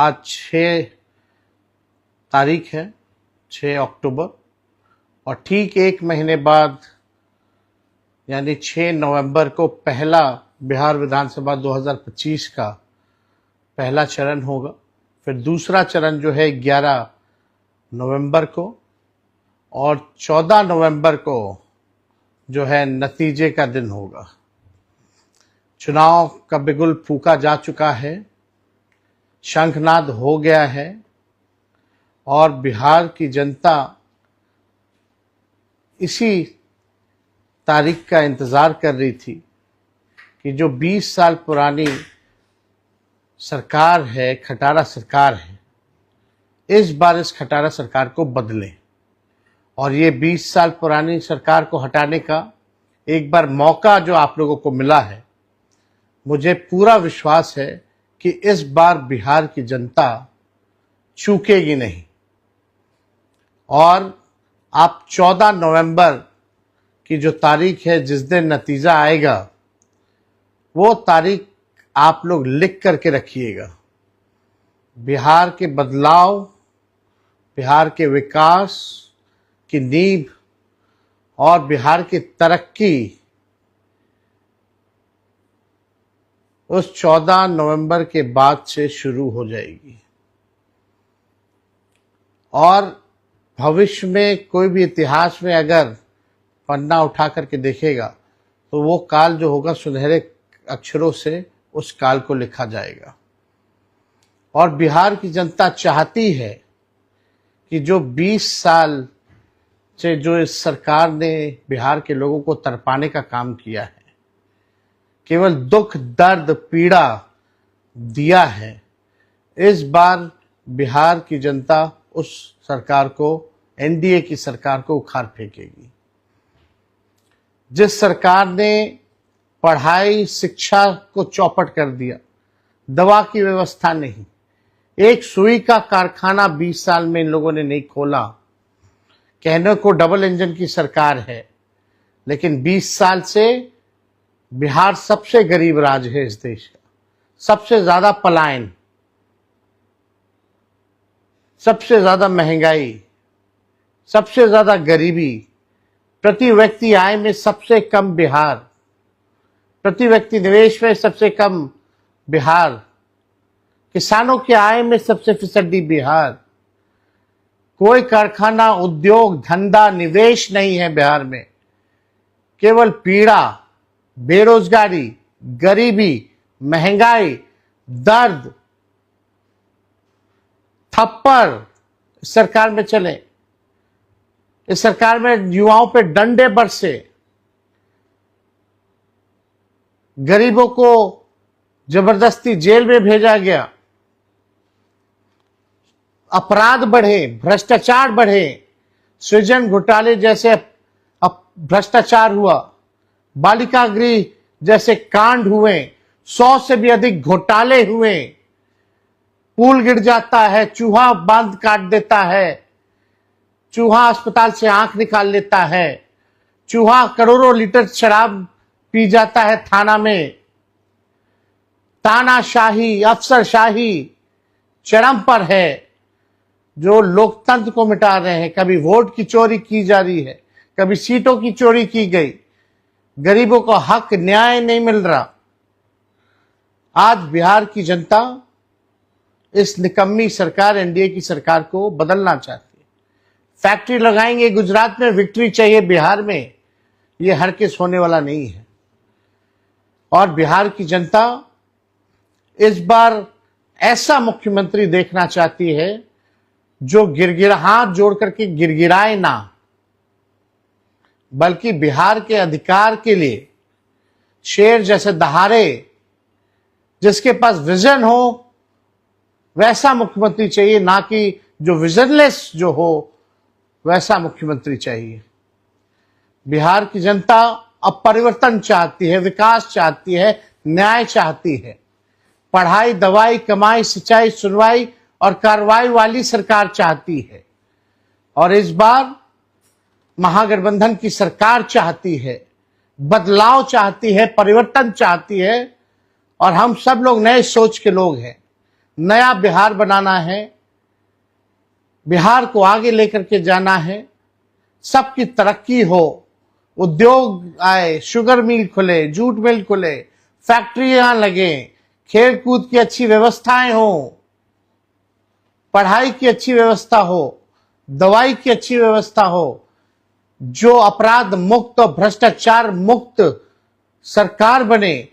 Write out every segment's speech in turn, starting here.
आज 6 तारीख है, 6 अक्टूबर, और ठीक एक महीने बाद यानी 6 नवंबर को पहला बिहार विधानसभा 2025 का पहला चरण होगा। फिर दूसरा चरण जो है 11 नवंबर को, और 14 नवंबर को जो है नतीजे का दिन होगा। चुनाव का बिगुल फूंका जा चुका है, शंखनाद हो गया है, और बिहार की जनता इसी तारीख का इंतजार कर रही थी कि जो 20 साल पुरानी सरकार है, खटारा सरकार है, इस बार इस खटारा सरकार को बदलें। और ये 20 साल पुरानी सरकार को हटाने का एक बार मौका जो आप लोगों को मिला है, मुझे पूरा विश्वास है कि इस बार बिहार की जनता चूकेगी नहीं। और आप 14 नवंबर की जो तारीख है, जिस दिन नतीजा आएगा, वो तारीख आप लोग लिख करके रखिएगा। बिहार के बदलाव, बिहार के विकास की नींव और बिहार की तरक्की उस 14 नवंबर के बाद से शुरू हो जाएगी। और भविष्य में कोई भी इतिहास में अगर पन्ना उठा करके देखेगा तो वो काल जो होगा सुनहरे अक्षरों से उस काल को लिखा जाएगा। और बिहार की जनता चाहती है कि जो 20 साल से जो इस सरकार ने बिहार के लोगों को तरपाने का काम किया है, केवल दुख दर्द पीड़ा दिया है, इस बार बिहार की जनता उस सरकार को, एनडीए की सरकार को उखाड़ फेंकेगी। जिस सरकार ने पढ़ाई शिक्षा को चौपट कर दिया, दवा की व्यवस्था नहीं, एक सुई का कारखाना 20 साल में इन लोगों ने नहीं खोला। कहने को डबल इंजन की सरकार है, लेकिन 20 साल से बिहार सबसे गरीब राज्य है इस देश का। सबसे ज्यादा पलायन, सबसे ज्यादा महंगाई, सबसे ज्यादा गरीबी, प्रति व्यक्ति आय में सबसे कम बिहार, प्रति व्यक्ति निवेश में सबसे कम बिहार, किसानों की आय में सबसे फिसड्डी बिहार। कोई कारखाना, उद्योग, धंधा, निवेश नहीं है बिहार में। केवल पीड़ा, बेरोजगारी, गरीबी, महंगाई, दर्द, थप्पड़ इस सरकार में चले। इस सरकार में युवाओं पे डंडे बरसे, गरीबों को जबरदस्ती जेल में भेजा गया, अपराध बढ़े, भ्रष्टाचार बढ़े, सृजन घोटाले जैसे भ्रष्टाचार हुआ, बालिका गृह जैसे कांड हुए, 100 से भी अधिक घोटाले हुए। पुल गिर जाता है, चूहा बांध काट देता है, चूहा अस्पताल से आंख निकाल लेता है, चूहा करोड़ों लीटर शराब पी जाता है थाना में। तानाशाही, अफसरशाही चरम पर है, जो लोकतंत्र को मिटा रहे हैं। कभी वोट की चोरी की जा रही है, कभी सीटों की चोरी की गई, गरीबों को हक न्याय नहीं मिल रहा। आज बिहार की जनता इस निकम्मी सरकार, एनडीए की सरकार को बदलना चाहती है। फैक्ट्री लगाएंगे गुजरात में, विक्ट्री चाहिए बिहार में, ये हरगिज़ होने वाला नहीं है। और बिहार की जनता इस बार ऐसा मुख्यमंत्री देखना चाहती है जो हाथ जोड़ करके गिड़गिड़ाए ना, बल्कि बिहार के अधिकार के लिए शेर जैसे दहाड़े, जिसके पास विजन हो, वैसा मुख्यमंत्री चाहिए, ना कि जो विजनलेस जो हो वैसा मुख्यमंत्री चाहिए। बिहार की जनता अब परिवर्तन चाहती है, विकास चाहती है, न्याय चाहती है। पढ़ाई, दवाई, कमाई, सिंचाई, सुनवाई और कार्रवाई वाली सरकार चाहती है। और इस बार महागठबंधन की सरकार चाहती है, बदलाव चाहती है, परिवर्तन चाहती है। और हम सब लोग नए सोच के लोग हैं। नया बिहार बनाना है, बिहार को आगे लेकर के जाना है, सबकी तरक्की हो, उद्योग आए, शुगर मिल खुले, जूट मिल खुले, फैक्ट्रियां लगे, खेल कूद की अच्छी व्यवस्थाएं हो, पढ़ाई की अच्छी व्यवस्था हो, दवाई की अच्छी व्यवस्था हो, जो अपराध मुक्त और भ्रष्टाचार मुक्त सरकार बने।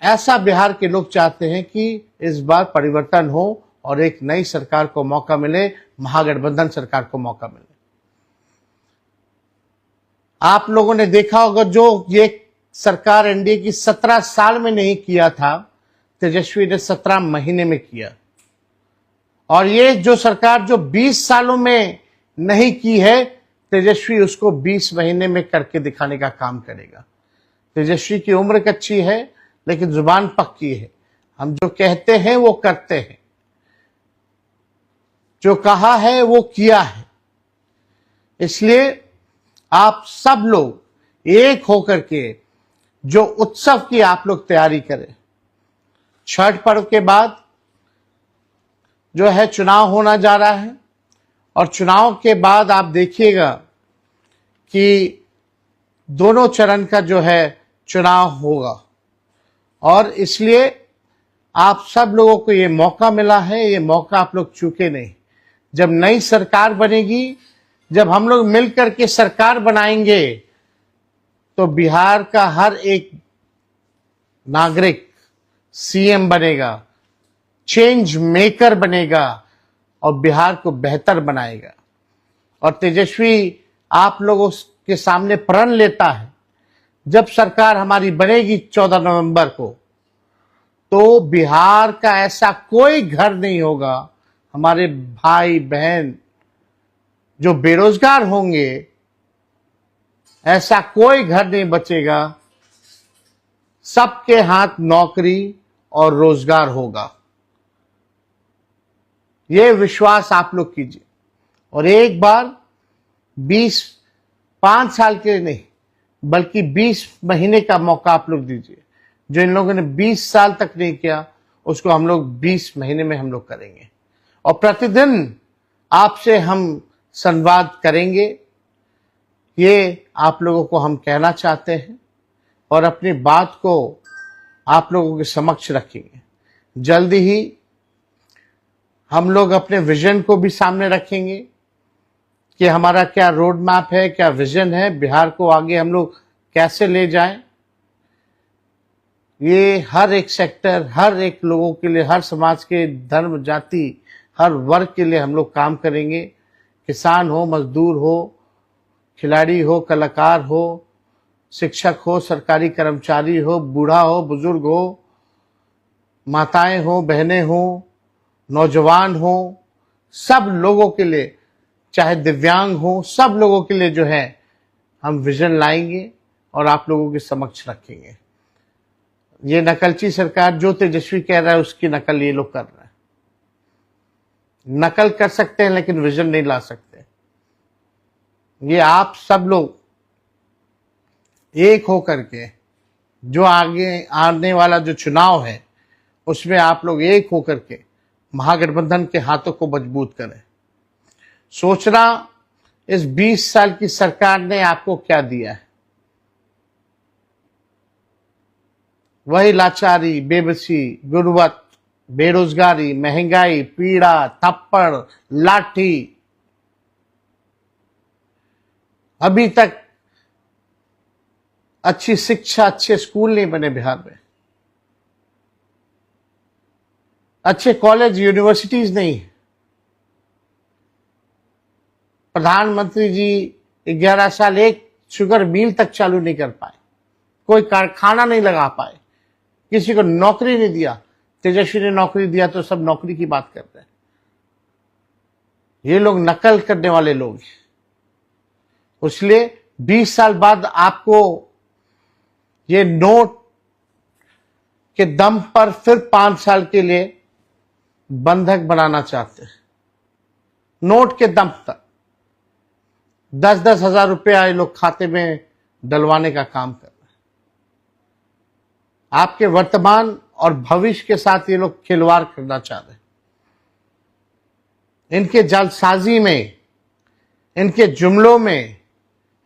ऐसा बिहार के लोग चाहते हैं कि इस बार परिवर्तन हो और एक नई सरकार को मौका मिले, महागठबंधन सरकार को मौका मिले। आप लोगों ने देखा होगा जो ये सरकार एनडीए की 17 साल में नहीं किया था, तेजस्वी ने 17 महीने में किया। और ये जो सरकार जो 20 सालों में नहीं की है, तेजस्वी उसको 20 महीने में करके दिखाने का काम करेगा। तेजस्वी की उम्र कच्ची है लेकिन जुबान पक्की है। हम जो कहते हैं वो करते हैं, जो कहा है वो किया है। इसलिए आप सब लोग एक होकर के जो उत्सव की आप लोग तैयारी करें। छठ पर्व के बाद जो है चुनाव होना जा रहा है और चुनाव के बाद आप देखिएगा कि दोनों चरण का जो है चुनाव होगा और इसलिए आप सब लोगों को ये मौका मिला है, ये मौका आप लोग चूके नहीं। जब नई सरकार बनेगी, जब हम लोग मिलकर के सरकार बनाएंगे तो बिहार का हर एक नागरिक सीएम बनेगा, चेंज मेकर बनेगा और बिहार को बेहतर बनाएगा। और तेजस्वी आप लोगों के सामने प्रण लेता है, जब सरकार हमारी बनेगी 14 नवंबर को, तो बिहार का ऐसा कोई घर नहीं होगा, हमारे भाई बहन जो बेरोजगार होंगे, ऐसा कोई घर नहीं बचेगा, सबके हाथ नौकरी और रोजगार होगा। ये विश्वास आप लोग कीजिए और एक बार 5 साल के लिए नहीं बल्कि 20 महीने का मौका आप लोग दीजिए। जो इन लोगों ने 20 साल तक नहीं किया उसको हम लोग 20 महीने में हम लोग करेंगे और प्रतिदिन आपसे हम संवाद करेंगे। ये आप लोगों को हम कहना चाहते हैं और अपनी बात को आप लोगों के समक्ष रखेंगे। जल्दी ही हम लोग अपने विजन को भी सामने रखेंगे कि हमारा क्या रोड मैप है, क्या विजन है, बिहार को आगे हम लोग कैसे ले जाएं। ये हर एक सेक्टर, हर एक लोगों के लिए, हर समाज के धर्म जाति, हर वर्ग के लिए हम लोग काम करेंगे। किसान हो, मजदूर हो, खिलाड़ी हो, कलाकार हो, शिक्षक हो, सरकारी कर्मचारी हो, बूढ़ा हो, बुजुर्ग हो, माताएं हो, बहनें हो, नौजवान हो, सब लोगों के लिए, चाहे दिव्यांग हो, सब लोगों के लिए जो है हम विजन लाएंगे और आप लोगों के समक्ष रखेंगे। ये नकलची सरकार जो तेजस्वी कह रहा है उसकी नकल ये लोग कर रहे हैं। नकल कर सकते हैं लेकिन विजन नहीं ला सकते। ये आप सब लोग एक होकर के जो आगे आने वाला जो चुनाव है उसमें आप लोग एक होकर के महागठबंधन के हाथों को मजबूत करें। सोचना इस 20 साल की सरकार ने आपको क्या दिया है? वही लाचारी, बेबसी, गुर्बत, बेरोजगारी, महंगाई, पीड़ा, थप्पड़, लाठी। अभी तक अच्छी शिक्षा, अच्छे स्कूल नहीं बने बिहार में, अच्छे कॉलेज यूनिवर्सिटीज नहीं। प्रधानमंत्री जी 11 साल एक शुगर मिल तक चालू नहीं कर पाए, कोई कारखाना नहीं लगा पाए, किसी को नौकरी नहीं दिया। तेजस्वी ने नौकरी दिया तो सब नौकरी की बात करते हैं। ये लोग नकल करने वाले लोग हैं। इसलिए 20 साल बाद आपको ये नोट के दम पर फिर 5 साल के लिए बंधक बनाना चाहते हैं। नोट के दम तक 10-10 हजार रुपया ये लोग खाते में डलवाने का काम कर रहे हैं। आपके वर्तमान और भविष्य के साथ ये लोग खिलवाड़ करना चाह रहे हैं। इनके जालसाजी में, इनके जुमलों में,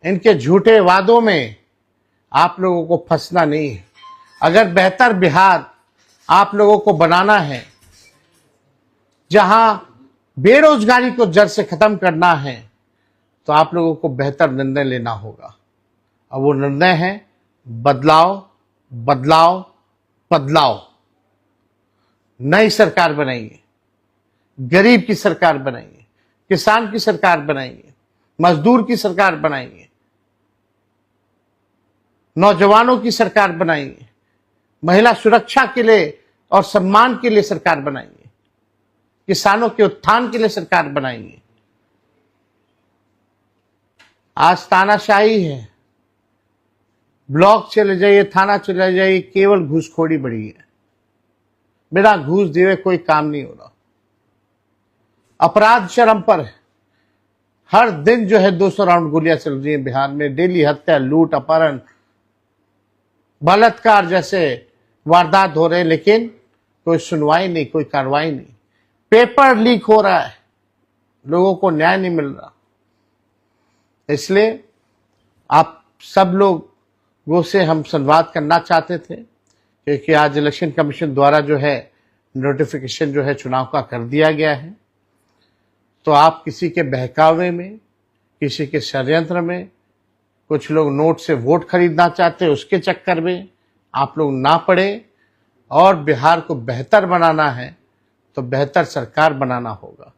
इनके झूठे वादों में आप लोगों को फंसना नहीं है। अगर बेहतर बिहार आप लोगों को बनाना है, जहां बेरोजगारी को जड़ से खत्म करना है, तो आप लोगों को बेहतर निर्णय लेना होगा। और वो निर्णय है बदलाव, बदलाव, बदलाव। नई सरकार बनाइए, गरीब की सरकार बनाइए, किसान की सरकार बनाइए, मजदूर की सरकार बनाइए, नौजवानों की सरकार बनाइए, महिला सुरक्षा के लिए और सम्मान के लिए सरकार बनाइए, किसानों के उत्थान के लिए सरकार बनाइए। आज तानाशाही है, ब्लॉक चले जाइए, थाना चले जाइए, केवल घूसखोरी बढ़ी है। बिना घूस दिए कोई काम नहीं हो रहा। अपराध चरम पर है। हर दिन जो है 200 राउंड गोलियां चल रही हैं बिहार में। डेली हत्या, लूट, अपहरण, बलात्कार जैसे वारदात हो रहे हैं, लेकिन कोई सुनवाई नहीं, कोई कार्रवाई नहीं। पेपर लीक हो रहा है, लोगों को न्याय नहीं मिल रहा। इसलिए आप सब लोगों से हम संवाद करना चाहते थे, क्योंकि आज इलेक्शन कमीशन द्वारा जो है नोटिफिकेशन जो है चुनाव का कर दिया गया है। तो आप किसी के बहकावे में, किसी के षड्यंत्र में, कुछ लोग नोट से वोट खरीदना चाहते हैं, उसके चक्कर में आप लोग ना पड़े। और बिहार को बेहतर बनाना है तो बेहतर सरकार बनाना होगा।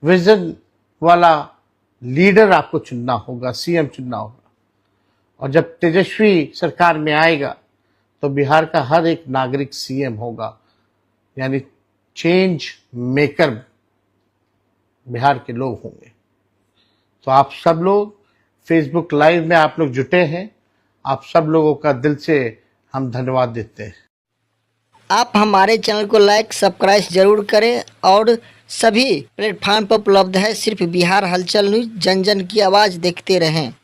विजन वाला लीडर आपको चुनना होगा, सीएम चुनना होगा। और जब तेजस्वी सरकार में आएगा तो बिहार का हर एक नागरिक सीएम होगा, यानी चेंज मेकर बिहार के लोग होंगे। तो आप सब लोग फेसबुक लाइव में आप लोग जुटे हैं, आप सब लोगों का दिल से हम धन्यवाद देते हैं। आप हमारे चैनल को लाइक सब्सक्राइब जरूर करें और सभी प्लेटफार्म पर उपलब्ध है। सिर्फ बिहार हलचल न्यूज़, जन जन की आवाज़ देखते रहें।